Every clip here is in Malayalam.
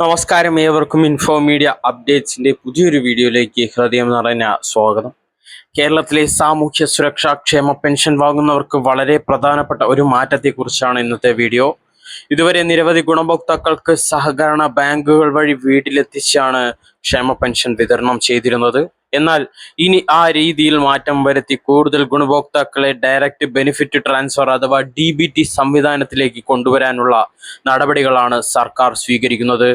നമസ്കാരം, ഏവർക്കും ഇൻഫോ മീഡിയ അപ്ഡേറ്റ്സിന്റെ പുതിയൊരു വീഡിയോയിലേക്ക് ഹൃദയം നിറഞ്ഞ സ്വാഗതം. കേരളത്തിലെ സാമൂഹ്യ സുരക്ഷാ ക്ഷേമ പെൻഷൻ വാങ്ങുന്നവർക്ക് വളരെ പ്രധാനപ്പെട്ട ഒരു മാറ്റത്തെക്കുറിച്ചാണ് ഇന്നത്തെ വീഡിയോ. ഇതുവരെ നിരവധി ഗുണഭോക്താക്കൾക്ക് സഹകരണ ബാങ്കുകൾ വഴി വീട്ടിലെത്തിച്ചാണ് ക്ഷേമ പെൻഷൻ വിതരണം ചെയ്തിരുന്നത്. എന്നാൽ ഇനി ആ രീതിയിൽ മാറ്റം വരുത്തി കൂടുതൽ ഗുണഭോക്താക്കളെ ഡയറക്റ്റ് ബെനിഫിറ്റ് ട്രാൻസ്ഫർ അഥവാ DBT സംവിധാനത്തിലേക്ക് കൊണ്ടുവരാനുള്ള നടപടികളാണ് സർക്കാർ സ്വീകരിക്കുന്നത്.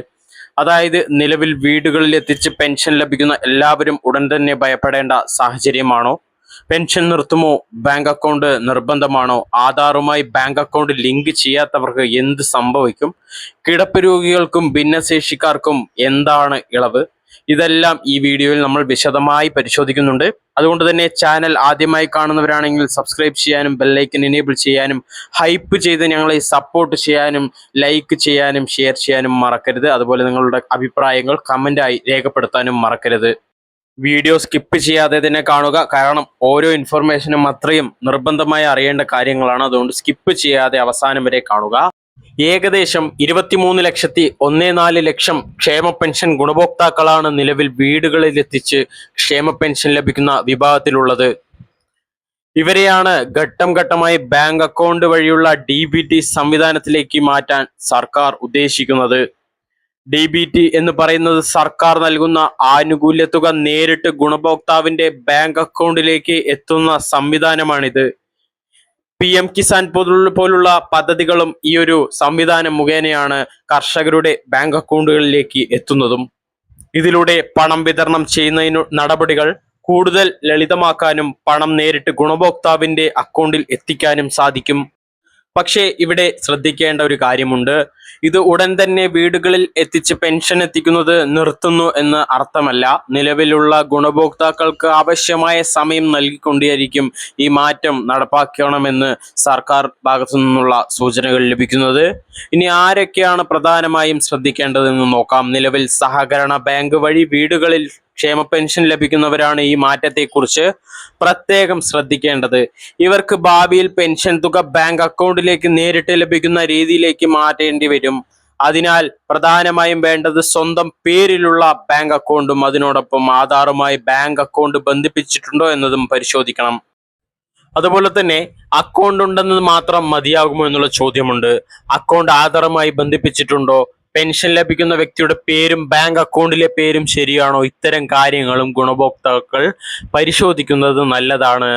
അതായത് നിലവിൽ വീടുകളിൽ എത്തിച്ച് പെൻഷൻ ലഭിക്കുന്ന എല്ലാവരും ഉടൻ തന്നെ ഭയപ്പെടേണ്ട സാഹചര്യമാണോ? പെൻഷൻ നിർത്തുമോ? ബാങ്ക് അക്കൗണ്ട് നിർബന്ധമാണോ? ആധാറുമായി ബാങ്ക് അക്കൗണ്ട് ലിങ്ക് ചെയ്യാത്തവർക്ക് എന്ത് സംഭവിക്കും? കിടപ്പ് രോഗികൾക്കും ഭിന്നശേഷിക്കാർക്കും എന്താണ് ഇളവ്? ഇതെല്ലാം ഈ വീഡിയോയിൽ നമ്മൾ വിശദമായി പരിശോധിക്കുന്നുണ്ട്. അതുകൊണ്ട് തന്നെ ചാനൽ ആദ്യമായി കാണുന്നവരാണെങ്കിൽ സബ്സ്ക്രൈബ് ചെയ്യാനും ബെല്ലൈക്കൻ എനേബിൾ ചെയ്യാനും ഹൈപ്പ് ചെയ്ത് ഞങ്ങളെ സപ്പോർട്ട് ചെയ്യാനും ലൈക്ക് ചെയ്യാനും ഷെയർ ചെയ്യാനും മറക്കരുത്. അതുപോലെ നിങ്ങളുടെ അഭിപ്രായങ്ങൾ കമൻ്റായി രേഖപ്പെടുത്താനും മറക്കരുത്. വീഡിയോ സ്കിപ്പ് ചെയ്യാതെ തന്നെ കാണുക, കാരണം ഓരോ ഇൻഫർമേഷനും അത്രയും നിർബന്ധമായി അറിയേണ്ട കാര്യങ്ങളാണ്. അതുകൊണ്ട് സ്കിപ്പ് ചെയ്യാതെ അവസാനം വരെ കാണുക. ഏകദേശം 23,14,00,000 ക്ഷേമ പെൻഷൻ ഗുണഭോക്താക്കളാണ് നിലവിൽ വീടുകളിൽ എത്തിച്ച് ക്ഷേമ പെൻഷൻ ലഭിക്കുന്ന വിഭാഗത്തിലുള്ളത്. ഇവരെയാണ് ഘട്ടം ഘട്ടമായി ബാങ്ക് അക്കൗണ്ട് വഴിയുള്ള DBT സംവിധാനത്തിലേക്ക് മാറ്റാൻ സർക്കാർ ഉദ്ദേശിക്കുന്നത്. DBT എന്ന് പറയുന്നത് സർക്കാർ നൽകുന്ന ആനുകൂല്യ തുക നേരിട്ട് ഗുണഭോക്താവിന്റെ ബാങ്ക് അക്കൗണ്ടിലേക്ക് എത്തുന്ന സംവിധാനമാണിത്. PM കിസാൻ പോലുള്ള പദ്ധതികളും ഈ ഒരു സംവിധാനം മുഖേനയാണ് കർഷകരുടെ ബാങ്ക് അക്കൗണ്ടുകളിലേക്ക് എത്തുന്നതും. ഇതിലൂടെ പണം വിതരണം ചെയ്യുന്നതിന് നടപടികൾ കൂടുതൽ ലളിതമാക്കാനും പണം നേരിട്ട് ഗുണഭോക്താവിന്റെ അക്കൗണ്ടിൽ എത്തിക്കാനും സാധിക്കും. പക്ഷേ ഇവിടെ ശ്രദ്ധിക്കേണ്ട ഒരു കാര്യമുണ്ട്. ഇത് ഉടൻ തന്നെ വീടുകളിൽ എത്തിച്ച് പെൻഷൻ എത്തിക്കുന്നത് നിർത്തുന്നു എന്ന് അർത്ഥമല്ല. നിലവിലുള്ള ഗുണഭോക്താക്കൾക്ക് ആവശ്യമായ സമയം നൽകിക്കൊണ്ടേയിരിക്കും ഈ മാറ്റം നടപ്പാക്കണമെന്ന് സർക്കാർ ഭാഗത്തു നിന്നുള്ള സൂചനകൾ ലഭിക്കുന്നത്. ഇനി ആരൊക്കെയാണ് പ്രധാനമായും ശ്രദ്ധിക്കേണ്ടതെന്ന് നോക്കാം. നിലവിൽ സഹകരണ ബാങ്ക് വഴി വീടുകളിൽ ക്ഷേമ പെൻഷൻ ലഭിക്കുന്നവരാണ് ഈ മാറ്റത്തെക്കുറിച്ച് പ്രത്യേകം ശ്രദ്ധിക്കേണ്ടത്. ഇവർക്ക് ഭാവിയിൽ പെൻഷൻ തുക ബാങ്ക് അക്കൗണ്ടിലേക്ക് നേരിട്ട് ലഭിക്കുന്ന രീതിയിലേക്ക് മാറ്റേണ്ടി വരും. അതിനാൽ പ്രധാനമായും വേണ്ടത് സ്വന്തം പേരിലുള്ള ബാങ്ക് അക്കൗണ്ടും അതിനോടൊപ്പം ആധാറുമായി ബാങ്ക് അക്കൗണ്ട് ബന്ധിപ്പിച്ചിട്ടുണ്ടോ എന്നതും പരിശോധിക്കണം. അതുപോലെ തന്നെ അക്കൗണ്ട് ഉണ്ടെന്നത് മാത്രം മതിയാകുമോ എന്നുള്ള ചോദ്യമുണ്ട്. അക്കൗണ്ട് ആധാറുമായി ബന്ധിപ്പിച്ചിട്ടുണ്ടോ? പെൻഷൻ ലഭിക്കുന്ന വ്യക്തിയുടെ പേരും ബാങ്ക് അക്കൗണ്ടിലെ പേരും ശരിയാണോ? ഇത്തരം കാര്യങ്ങളും ഗുണഭോക്താക്കൾ പരിശോധിക്കുന്നത് നല്ലതാണ്.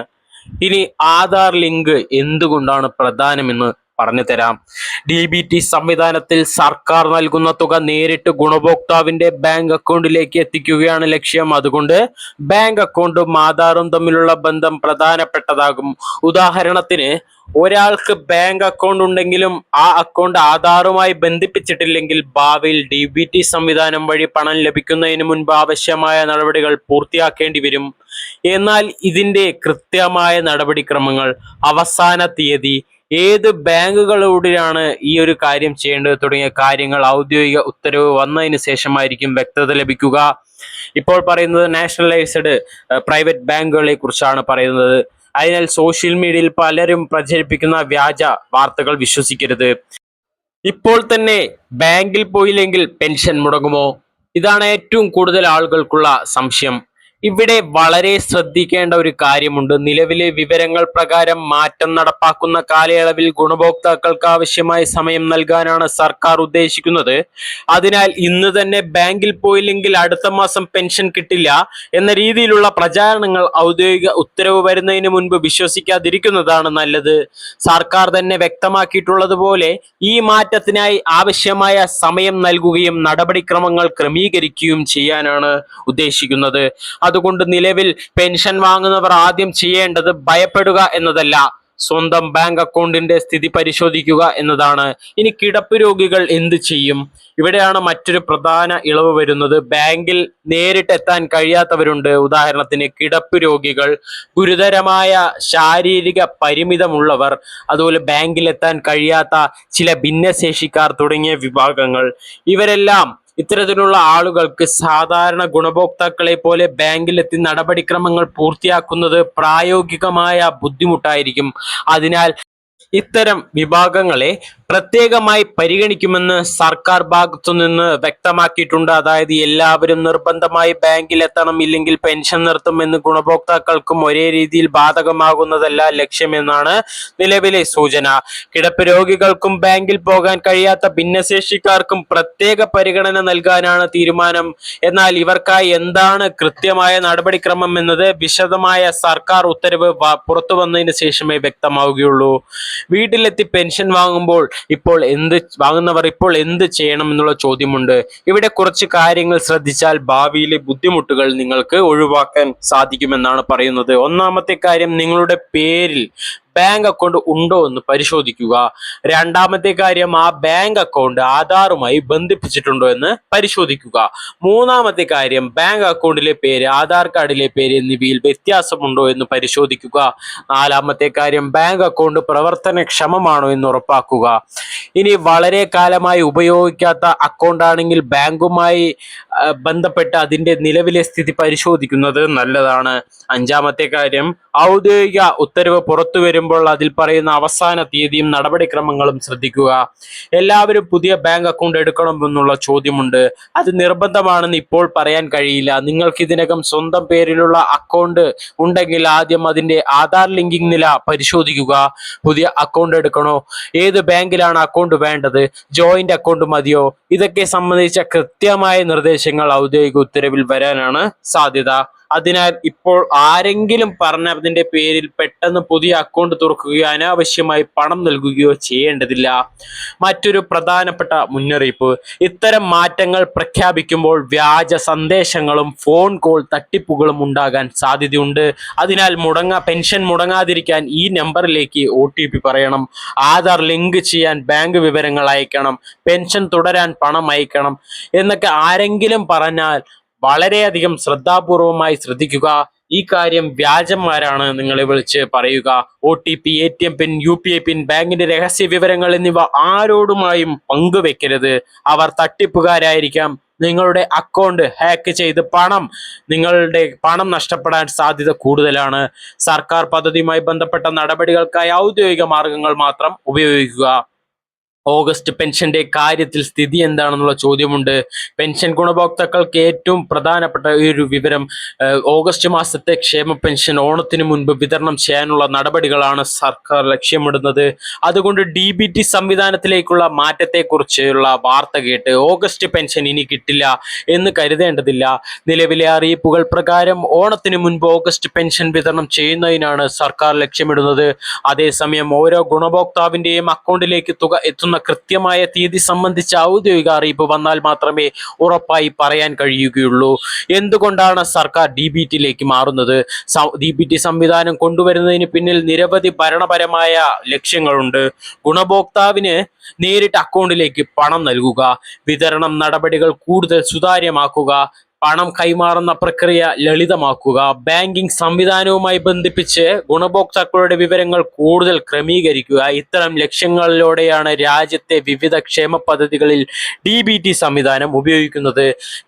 ഇനി ആധാർ ലിങ്ക് എന്തുകൊണ്ടാണ് പ്രധാനമെന്ന് പറഞ്ഞു തരാം. DBT സംവിധാനത്തിൽ സർക്കാർ നൽകുന്ന തുക നേരിട്ട് ഗുണഭോക്താവിന്റെ ബാങ്ക് അക്കൗണ്ടിലേക്ക് എത്തിക്കുകയാണ് ലക്ഷ്യം. അതുകൊണ്ട് ബാങ്ക് അക്കൗണ്ടും ആധാറും തമ്മിലുള്ള ബന്ധം പ്രധാനപ്പെട്ടതാകും. ഉദാഹരണത്തിന്, ഒരാൾക്ക് ബാങ്ക് അക്കൗണ്ട് ഉണ്ടെങ്കിലും ആ അക്കൗണ്ട് ആധാറുമായി ബന്ധിപ്പിച്ചിട്ടില്ലെങ്കിൽ ഭാവിയിൽ DBT സംവിധാനം വഴി പണം ലഭിക്കുന്നതിന് മുൻപ് ആവശ്യമായ നടപടികൾ പൂർത്തിയാക്കേണ്ടി വരും. എന്നാൽ ഇതിന്റെ കൃത്യമായ നടപടിക്രമങ്ങൾ, അവസാന തീയതി, ഏത് ബാങ്കുകളോടാണ് ഈ ഒരു കാര്യം ചെയ്യേണ്ടത് തുടങ്ങിയ കാര്യങ്ങൾ ഔദ്യോഗിക ഉത്തരവ് വന്നതിന് ശേഷമായിരിക്കും വ്യക്തത ലഭിക്കുക. ഇപ്പോൾ പറയുന്നത് നാഷണലൈസ്ഡ് പ്രൈവറ്റ് ബാങ്കുകളെ കുറിച്ചാണ് പറയുന്നത്. അതിനാൽ സോഷ്യൽ മീഡിയയിൽ പലരും പ്രചരിപ്പിക്കുന്ന വ്യാജ വാർത്തകൾ വിശ്വസിക്കരുത്. ഇപ്പോൾ തന്നെ ബാങ്കിൽ പോയില്ലെങ്കിൽ പെൻഷൻ മുടങ്ങുമോ? ഇതാണ് ഏറ്റവും കൂടുതൽ ആളുകൾക്കുള്ള സംശയം. ഇവിടെ വളരെ ശ്രദ്ധിക്കേണ്ട ഒരു കാര്യമുണ്ട്. നിലവിലെ വിവരങ്ങൾ പ്രകാരം മാറ്റം നടപ്പാക്കുന്ന കാലയളവിൽ ഗുണഭോക്താക്കൾക്ക് ആവശ്യമായ സമയം നൽകാനാണ് സർക്കാർ ഉദ്ദേശിക്കുന്നത്. അതിനാൽ ഇന്ന് തന്നെ ബാങ്കിൽ പോയില്ലെങ്കിൽ അടുത്ത മാസം പെൻഷൻ കിട്ടില്ല എന്ന രീതിയിലുള്ള പ്രചാരണങ്ങൾ ഔദ്യോഗിക ഉത്തരവ് വരുന്നതിന് മുൻപ് വിശ്വസിക്കാതിരിക്കുന്നതാണ് നല്ലത്. സർക്കാർ തന്നെ വ്യക്തമാക്കിയിട്ടുള്ളതുപോലെ ഈ മാറ്റത്തിനായി ആവശ്യമായ സമയം നൽകുകയും നടപടിക്രമങ്ങൾ ക്രമീകരിക്കുകയും ചെയ്യാനാണ് ഉദ്ദേശിക്കുന്നത്. അതുകൊണ്ട് നിലവിൽ പെൻഷൻ വാങ്ങുന്നവർ ആദ്യം ചെയ്യേണ്ടത് ഭയപ്പെടുക എന്നതല്ല, സ്വന്തം ബാങ്ക് അക്കൗണ്ടിന്റെ സ്ഥിതി പരിശോധിക്കുക എന്നതാണ്. ഇനി കിടപ്പ് രോഗികൾ എന്ത് ചെയ്യും? ഇവിടെയാണ് മറ്റൊരു പ്രധാന ഇളവ് വരുന്നത്. ബാങ്കിൽ നേരിട്ടെത്താൻ കഴിയാത്തവരുണ്ട്. ഉദാഹരണത്തിന് കിടപ്പ് രോഗികൾ, ഗുരുതരമായ ശാരീരിക പരിമിതമുള്ളവർ, അതുപോലെ ബാങ്കിൽ എത്താൻ കഴിയാത്ത ചില ഭിന്നശേഷിക്കാർ തുടങ്ങിയ വിഭാഗങ്ങൾ. ഇവരെല്ലാം ഇത്തരത്തിലുള്ള ആളുകൾക്ക് സാധാരണ ഗുണഭോക്താക്കളെ പോലെ ബാങ്കിലെത്തി നടപടിക്രമങ്ങൾ പൂർത്തിയാക്കുന്നത് പ്രായോഗികമായ ബുദ്ധിമുട്ടായിരിക്കും. അതിനാൽ ഇത്തരം വിഭാഗങ്ങളെ പ്രത്യേകമായി പരിഗണിക്കുമെന്ന് സർക്കാർ ഭാഗത്തുനിന്ന് വ്യക്തമാക്കിയിട്ടുണ്ട്. അതായത് എല്ലാവരും നിർബന്ധമായി ബാങ്കിൽ എത്തണം, ഇല്ലെങ്കിൽ പെൻഷൻ നിർത്തുമെന്ന് ഗുണഭോക്താക്കൾക്കും ഒരേ രീതിയിൽ ബാധകമാകുന്നതല്ല ലക്ഷ്യമെന്നാണ് നിലവിലെ സൂചന. കിടപ്പ് രോഗികൾക്കും ബാങ്കിൽ പോകാൻ കഴിയാത്ത ഭിന്നശേഷിക്കാർക്കും പ്രത്യേക പരിഗണന നൽകാനാണ് തീരുമാനം. എന്നാൽ ഇവർക്കായി എന്താണ് കൃത്യമായ നടപടിക്രമം എന്നത് വിശദമായ സർക്കാർ ഉത്തരവ് പുറത്തു വന്നതിന് ശേഷമേ വ്യക്തമാവുകയുള്ളൂ. വീട്ടിലെത്തി പെൻഷൻ വാങ്ങുന്നവർ ഇപ്പോൾ എന്ത് ചെയ്യണം എന്നുള്ള ചോദ്യമുണ്ട്. ഇവിടെ കുറച്ച് കാര്യങ്ങൾ ശ്രദ്ധിച്ചാൽ ഭാവിയിലെ ബുദ്ധിമുട്ടുകൾ നിങ്ങൾക്ക് ഒഴിവാക്കാൻ സാധിക്കുമെന്നാണ് പറയുന്നത്. ഒന്നാമത്തെ കാര്യം, നിങ്ങളുടെ പേരിൽ ബാങ്ക് അക്കൗണ്ട് ഉണ്ടോ എന്ന് പരിശോധിക്കുക. രണ്ടാമത്തെ കാര്യം, ആ ബാങ്ക് അക്കൗണ്ട് ആധാറുമായി ബന്ധിപ്പിച്ചിട്ടുണ്ടോ എന്ന് പരിശോധിക്കുക. മൂന്നാമത്തെ കാര്യം, ബാങ്ക് അക്കൗണ്ടിലെ പേര്, ആധാർ കാർഡിലെ പേര് എന്നിവയിൽ വ്യത്യാസമുണ്ടോ എന്ന് പരിശോധിക്കുക. നാലാമത്തെ കാര്യം, ബാങ്ക് അക്കൗണ്ട് പ്രവർത്തനക്ഷമമാണോ എന്ന് ഉറപ്പാക്കുക. ഇനി വളരെ കാലമായി ഉപയോഗിക്കാത്ത അക്കൗണ്ട് ആണെങ്കിൽ ബാങ്കുമായി ബന്ധപ്പെട്ട് അതിന്റെ നിലവിലെ സ്ഥിതി പരിശോധിക്കുന്നത് നല്ലതാണ്. അഞ്ചാമത്തെ കാര്യം, ഔദ്യോഗിക ഉത്തരവ് പുറത്തു വരുമ്പോൾ അതിൽ പറയുന്ന അവസാന തീയതിയും നടപടിക്രമങ്ങളും ശ്രദ്ധിക്കുക. എല്ലാവരും പുതിയ ബാങ്ക് അക്കൗണ്ട് എടുക്കണമെന്നുള്ള ചോദ്യമുണ്ട്. അത് നിർബന്ധമാണെന്ന് ഇപ്പോൾ പറയാൻ കഴിയില്ല. നിങ്ങൾക്ക് ഇതിനകം സ്വന്തം പേരിലുള്ള അക്കൗണ്ട് ഉണ്ടെങ്കിൽ ആദ്യം അതിന്റെ ആധാർ ലിങ്കിങ് നില പരിശോധിക്കുക. പുതിയ അക്കൗണ്ട് എടുക്കണോ, ഏത് ബാങ്കിലാണ് അക്കൗണ്ട് വേണ്ടത്, ജോയിന്റ് അക്കൗണ്ട് മതിയോ, ഇതൊക്കെ സംബന്ധിച്ച കൃത്യമായ നിർദ്ദേശങ്ങൾ ഔദ്യോഗിക ഉത്തരവിൽ വരാനാണ് സാധ്യത. അതിനാൽ ഇപ്പോൾ ആരെങ്കിലും പറഞ്ഞതിന്റെ പേരിൽ പെട്ടെന്ന് പുതിയ അക്കൗണ്ട് തുറക്കുകയോ അനാവശ്യമായി പണം നൽകുകയോ ചെയ്യേണ്ടതില്ല. മറ്റൊരു പ്രധാനപ്പെട്ട മുന്നറിയിപ്പ്, ഇത്തരം മാറ്റങ്ങൾ പ്രഖ്യാപിക്കുമ്പോൾ വ്യാജ സന്ദേശങ്ങളും ഫോൺ കോൾ തട്ടിപ്പുകളും ഉണ്ടാകാൻ സാധ്യതയുണ്ട്. അതിനാൽ പെൻഷൻ മുടങ്ങാതിരിക്കാൻ ഈ നമ്പറിലേക്ക് OTP പറയണം, ആധാർ ലിങ്ക് ചെയ്യാൻ ബാങ്ക് വിവരങ്ങൾ അയക്കണം, പെൻഷൻ തുടരാൻ പണം അയക്കണം എന്നൊക്കെ ആരെങ്കിലും പറഞ്ഞാൽ വളരെയധികം ശ്രദ്ധാപൂർവമായി ശ്രദ്ധിക്കുക. ഈ കാര്യം വ്യാജന്മാരാണ് നിങ്ങളെ വിളിച്ച് പറയുക. OTP, ATM പിൻ, UPI പിൻ, ബാങ്കിന്റെ രഹസ്യ വിവരങ്ങൾ എന്നിവ ആരോടുമായും പങ്കുവെക്കരുത്. അവർ തട്ടിപ്പുകാരായിരിക്കാം. നിങ്ങളുടെ അക്കൗണ്ട് ഹാക്ക് ചെയ്ത് നിങ്ങളുടെ പണം നഷ്ടപ്പെടാൻ സാധ്യത കൂടുതലാണ്. സർക്കാർ പദ്ധതിയുമായി ബന്ധപ്പെട്ട നടപടികൾക്കായി ഔദ്യോഗിക മാർഗങ്ങൾ മാത്രം ഉപയോഗിക്കുക. ഓഗസ്റ്റ് പെൻഷന്റെ കാര്യത്തിൽ സ്ഥിതി എന്താണെന്നുള്ള ചോദ്യമുണ്ട്. പെൻഷൻ ഗുണഭോക്താക്കൾക്ക് ഏറ്റവും പ്രധാനപ്പെട്ട ഒരു വിവരം, ഓഗസ്റ്റ് മാസത്തെ ക്ഷേമ പെൻഷൻ ഓണത്തിന് മുൻപ് വിതരണം ചെയ്യാനുള്ള നടപടികളാണ് സർക്കാർ ലക്ഷ്യമിടുന്നത്. അതുകൊണ്ട് DBT സംവിധാനത്തിലേക്കുള്ള മാറ്റത്തെക്കുറിച്ചുള്ള വാർത്ത കേട്ട് ഓഗസ്റ്റ് പെൻഷൻ ഇനി കിട്ടില്ല എന്ന് കരുതേണ്ടതില്ല. നിലവിലെ അറിയിപ്പുകൾ പ്രകാരം ഓണത്തിന് മുൻപ് ഓഗസ്റ്റ് പെൻഷൻ വിതരണം ചെയ്യുന്നതിനാണ് സർക്കാർ ലക്ഷ്യമിടുന്നത്. അതേസമയം ഓരോ ഗുണഭോക്താവിന്റെയും അക്കൗണ്ടിലേക്ക് തുക എത്തുന്ന കൃത്യമായ തീയതി സംബന്ധിച്ച ഔദ്യോഗിക അറിയിപ്പ് വന്നാൽ മാത്രമേ ഉറപ്പായി പറയാൻ കഴിയുകയുള്ളൂ. എന്തുകൊണ്ടാണ് സർക്കാർ DBTയിലേക്ക് മാറുന്നത്? DBT സംവിധാനം കൊണ്ടുവരുന്നതിന് പിന്നിൽ നിരവധി ഭരണപരമായ ലക്ഷ്യങ്ങളുണ്ട്. ഗുണഭോക്താവിന് നേരിട്ട് അക്കൗണ്ടിലേക്ക് പണം നൽകുക, വിതരണം നടപടികൾ കൂടുതൽ സുതാര്യമാക്കുക, പണം കൈമാറുന്ന പ്രക്രിയ ലളിതമാക്കുക, ബാങ്കിംഗ് സംവിധാനവുമായി ബന്ധിപ്പിച്ച് ഗുണഭോക്താക്കളുടെ വിവരങ്ങൾ കൂടുതൽ ക്രമീകരിക്കുക. ഇത്തരം ലക്ഷ്യങ്ങളിലൂടെയാണ് രാജ്യത്തെ വിവിധ ക്ഷേമ പദ്ധതികളിൽ DBT സംവിധാനം ഉപയോഗിക്കുന്നത്.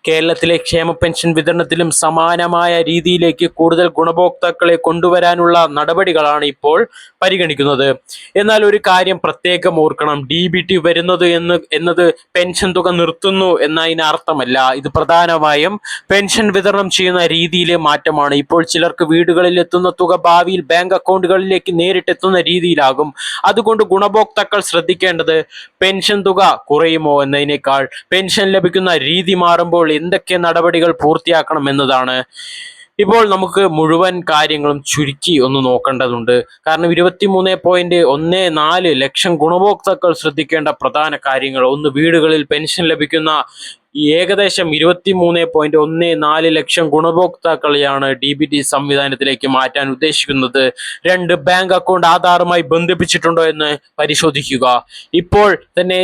കേരളത്തിലെ ക്ഷേമ പെൻഷൻ വിതരണത്തിലും സമാനമായ രീതിയിലേക്ക് കൂടുതൽ ഗുണഭോക്താക്കളെ കൊണ്ടുവരാനുള്ള നടപടികളാണ് ഇപ്പോൾ പരിഗണിക്കുന്നത്. എന്നാൽ ഒരു കാര്യം പ്രത്യേകം ഓർക്കണം, DBT വരുന്നത് എന്നത് പെൻഷൻ തുക നിർത്തുന്നു എന്നതിനർത്ഥമല്ല. ഇത് പ്രധാനമായും പെൻഷൻ വിതരണം ചെയ്യുന്ന രീതിയിലെ മാറ്റമാണ്. ഇപ്പോൾ ചിലർക്ക് വീടുകളിൽ എത്തുന്ന തുക ഭാവിയിൽ ബാങ്ക് അക്കൗണ്ടുകളിലേക്ക് നേരിട്ട് എത്തുന്ന രീതിയിലാകും. അതുകൊണ്ട് ഗുണഭോക്താക്കൾ ശ്രദ്ധിക്കേണ്ടത് പെൻഷൻ തുക കുറയുമോ എന്നതിനേക്കാൾ പെൻഷൻ ലഭിക്കുന്ന രീതി മാറുമ്പോൾ എന്തൊക്കെ നടപടികൾ പൂർത്തിയാക്കണം എന്നതാണ്. ഇപ്പോൾ നമുക്ക് മുഴുവൻ കാര്യങ്ങളും ചുരുക്കി ഒന്ന് നോക്കേണ്ടതുണ്ട്. കാരണം 23.14 ലക്ഷം ഗുണഭോക്താക്കൾ ശ്രദ്ധിക്കേണ്ട പ്രധാന കാര്യങ്ങൾ: ഒന്ന്, വീടുകളിൽ പെൻഷൻ ലഭിക്കുന്ന ഏകദേശം 23.14 ലക്ഷം ഗുണഭോക്താക്കളെയാണ് DBT സംവിധാനത്തിലേക്ക് മാറ്റാൻ ഉദ്ദേശിക്കുന്നത്. 2, ബാങ്ക് അക്കൗണ്ട് ആധാറുമായി ബന്ധിപ്പിച്ചിട്ടുണ്ടോ എന്ന് പരിശോധിക്കുക. ഇപ്പോൾ തന്നെ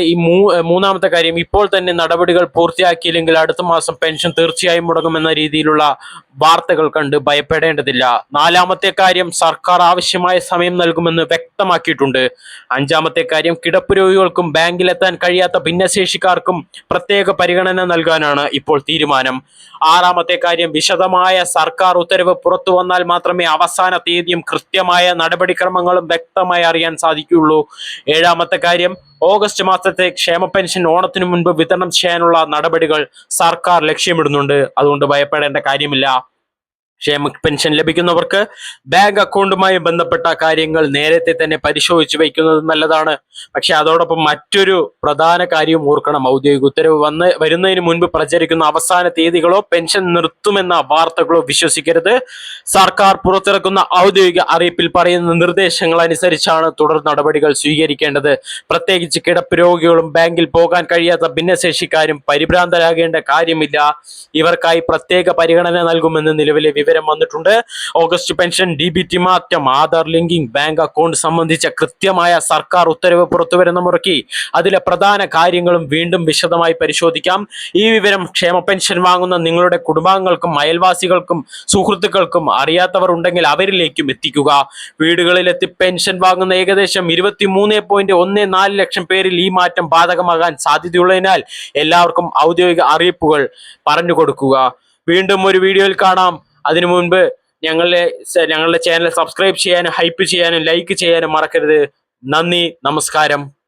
മൂന്നാമത്തെ കാര്യം, ഇപ്പോൾ തന്നെ നടപടികൾ പൂർത്തിയാക്കിയില്ലെങ്കിൽ അടുത്ത മാസം പെൻഷൻ തീർച്ചയായും മുടങ്ങുമെന്ന രീതിയിലുള്ള വാർത്തകൾ കണ്ട് ഭയപ്പെടേണ്ടതില്ല. 4-മത്തെ കാര്യം, സർക്കാർ ആവശ്യമായ സമയം നൽകുമെന്ന് വ്യക്തമാക്കിയിട്ടുണ്ട്. 5-മത്തെ കാര്യം, കിടപ്പ് രോഗികൾക്കും ബാങ്കിലെത്താൻ കഴിയാത്ത ഭിന്നശേഷിക്കാർക്കും പ്രത്യേക പരിഗണന നൽകാനാണ് ഇപ്പോൾ തീരുമാനം. ആറാമത്തെ കാര്യം, വിശദമായ സർക്കാർ ഉത്തരവ് പുറത്തു വന്നാൽ മാത്രമേ അവസാന തീയതിയും കൃത്യമായ നടപടിക്രമങ്ങളും വ്യക്തമായി അറിയാൻ സാധിക്കുകയുള്ളൂ. ഏഴാമത്തെ കാര്യം, ഓഗസ്റ്റ് മാസത്തെ ക്ഷേമ പെൻഷൻ ഓണത്തിനു മുൻപ് വിതരണം ചെയ്യാനുള്ള നടപടികൾ സർക്കാർ ലക്ഷ്യമിടുന്നുണ്ട്. അതുകൊണ്ട് ഭയപ്പെടേണ്ട കാര്യമില്ല. ക്ഷേമ പെൻഷൻ ലഭിക്കുന്നവർക്ക് ബാങ്ക് അക്കൗണ്ടുമായി ബന്ധപ്പെട്ട കാര്യങ്ങൾ നേരത്തെ തന്നെ പരിശോധിച്ച് വയ്ക്കുന്നത് നല്ലതാണ്. പക്ഷെ അതോടൊപ്പം മറ്റൊരു പ്രധാന കാര്യവും ഓർക്കണം. ഔദ്യോഗിക ഉത്തരവ് വരുന്നതിന് മുൻപ് പ്രചരിക്കുന്ന അവസാന തീയതികളോ പെൻഷൻ നിർത്തുമെന്ന വാർത്തകളോ വിശ്വസിക്കരുത്. സർക്കാർ പുറത്തിറക്കുന്ന ഔദ്യോഗിക അറിയിപ്പിൽ പറയുന്ന നിർദ്ദേശങ്ങൾ അനുസരിച്ചാണ് തുടർ നടപടികൾ സ്വീകരിക്കേണ്ടത്. പ്രത്യേകിച്ച് കിടപ്പ് രോഗികളും ബാങ്കിൽ പോകാൻ കഴിയാത്ത ഭിന്നശേഷിക്കാരും പരിഭ്രാന്തരാകേണ്ട കാര്യമില്ല. ഇവർക്കായി പ്രത്യേക പരിഗണന നൽകുമെന്ന് നിലവിലെ വിവരം വന്നിട്ടുണ്ട്. ഓഗസ്റ്റ് പെൻഷൻ, DBT മാറ്റം, ആധാർ ലിങ്കിങ്, ബാങ്ക് അക്കൗണ്ട് സംബന്ധിച്ച കൃത്യമായ സർക്കാർ ഉത്തരവ് പുറത്തുവരുന്ന മുറയ്ക്ക് അതിലെ പ്രധാന കാര്യങ്ങളും വീണ്ടും വിശദമായി പരിശോധിക്കാം. ഈ വിവരം ക്ഷേമ പെൻഷൻ വാങ്ങുന്ന നിങ്ങളുടെ കുടുംബാംഗങ്ങൾക്കും അയൽവാസികൾക്കും സുഹൃത്തുക്കൾക്കും അറിയാത്തവർ ഉണ്ടെങ്കിൽ അവരിലേക്കും എത്തിക്കുക. വീടുകളിലെത്തി പെൻഷൻ വാങ്ങുന്ന ഏകദേശം 23.14 ലക്ഷം പേരിൽ ഈ മാറ്റം ബാധകമാകാൻ സാധ്യതയുള്ളതിനാൽ എല്ലാവർക്കും ഔദ്യോഗിക അറിയിപ്പുകൾ പറഞ്ഞു കൊടുക്കുക. വീണ്ടും ഒരു വീഡിയോയിൽ കാണാം. അതിനു മുൻപ് ഞങ്ങളുടെ ചാനൽ സബ്സ്ക്രൈബ് ചെയ്യാനും ഹൈപ്പ് ചെയ്യാനും ലൈക്ക് ചെയ്യാനും മറക്കരുത്. നന്ദി, നമസ്കാരം.